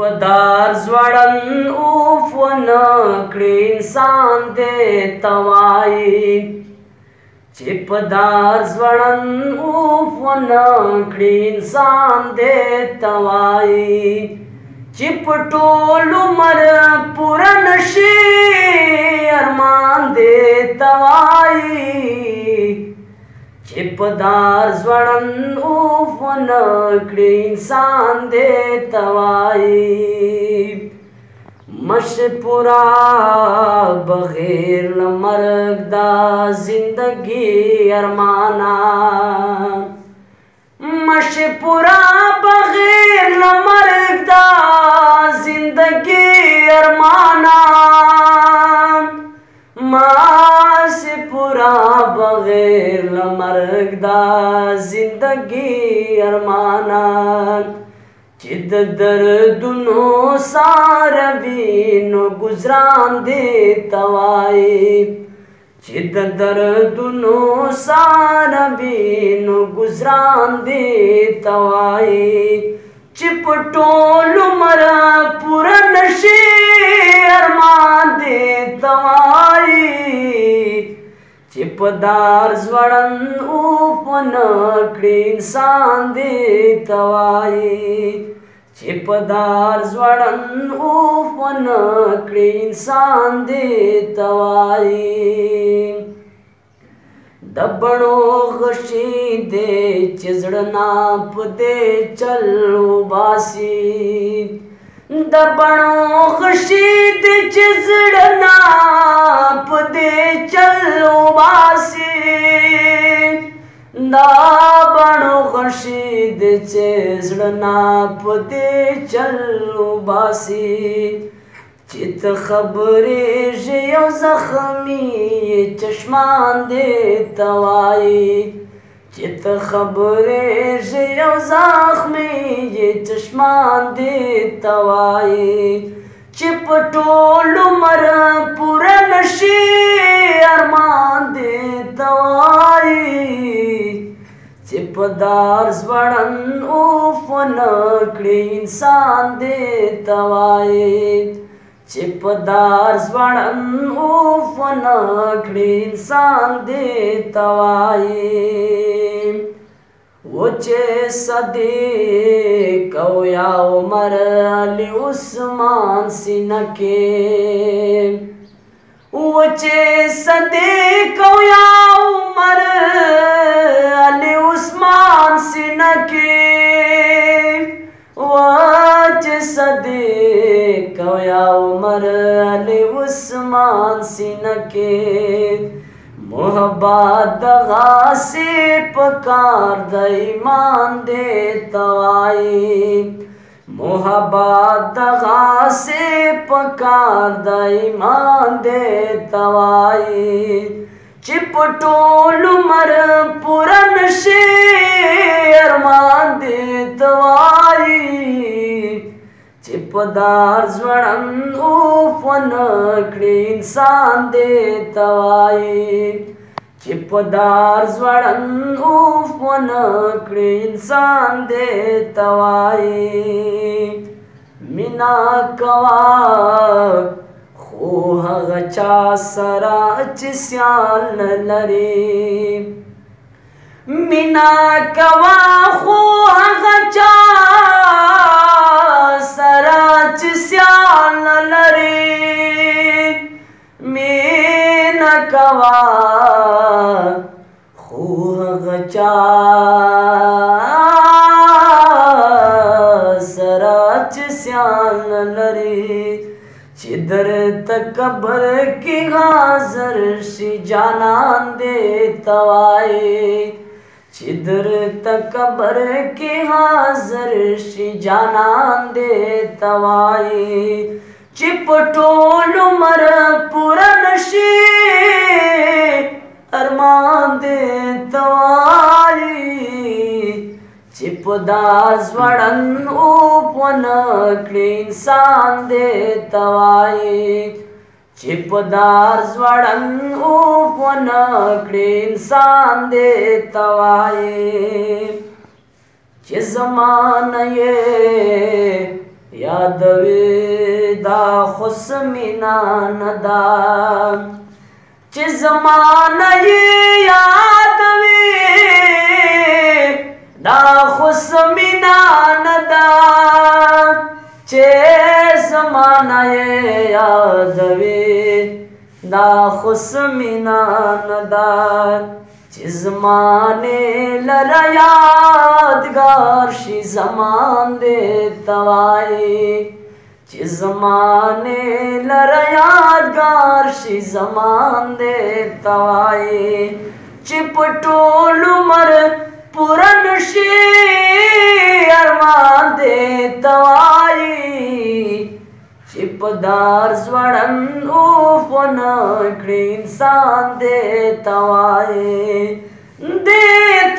پدار زوړن اوف ونکړي انسان دې توای چې پدار زوړن اوف ونکړي انسان دې توای چې په ټول عمر پوره نشي ارمان دې توای چې پدار زوړن اوف ونکړي انسان دې توای مشه پورا بغیر مرګ دا زندگی ارمانا مشه پورا بغیر مرګ دا زندگی ارمانا ماسه پورا بغیر مرګ دا زندگی ارمانا چې د دردونو ساروي نو گزران دې توای چې د دردونو ساروي نو گزران دې توای چې په ټول عمر پوره نشي ارمان دې توای چې پدار زوړن اوف ونکړي انسان دې توای چې پدار زوړن اوف ونکړي انسان دې توای د بڼو غشي دې چې زړه ناپ دې چل وباسي د بڼو غشي دې چې زړه ناپ دې چل وباسي دا بڼو غشي دې چې زړه ناپ دې چل وباسي چې ته خبرېږې یو زخمي چشمان دې توای چې ته خبرېږې یو زخمي چشمان دې توای چې په ټول عمر پوره نشي ارمان دې توای چې پدار زوړن اوف ونکړي انسان دې توای چې پدار زوړن اوف ونکړي انسان دې توای و چې صدیق او یا عمر علی عثمان سینه کې و چې صدیق او یا عمر علی عثمان سینه کې و چې صدیق او یا عمر علی عثمان سینه کې محبت دغه سي پکار د ایمان دې توای محبت دغه سي پکار د ایمان دې توای چې په ټول عمر پوره نشي ارمان دې توای چې پدار زوړن اوف ونکړي انسان دې توای چې پدار زوړن اوف ونکړي انسان دې توای مینا کوا خو هغه چا سره چې سیال لري مینا کوا خو هغه چا سره چې سیال لري مینا کوا خو هغه چا سره چې سیال لري چې در تکبر کې حاضر شي جانان دې توای چې در تکبر کې حاضر شي جانان دې توای چې په ټول عمر پوره نشي ارمان دې توای چې پدار زوړن اوف ونکړي انسان دې توای چې پدار زوړن اوف ونکړي انسان دې توای چې زمانه یې یادوي دا خصمینا ندا چې زمانه یې یادوي دا خصمینا ندا چې زمانه یې یادوي دا خصمینا ندا چې زمانه لره یادګار شي زمان دې توای چې زمانه لره یادګار شي زمان دې توای چې په ټول عمر پوره نشي ارمان دې توای چې په دار زوړند اوف ونه کړي انسان دې توای دې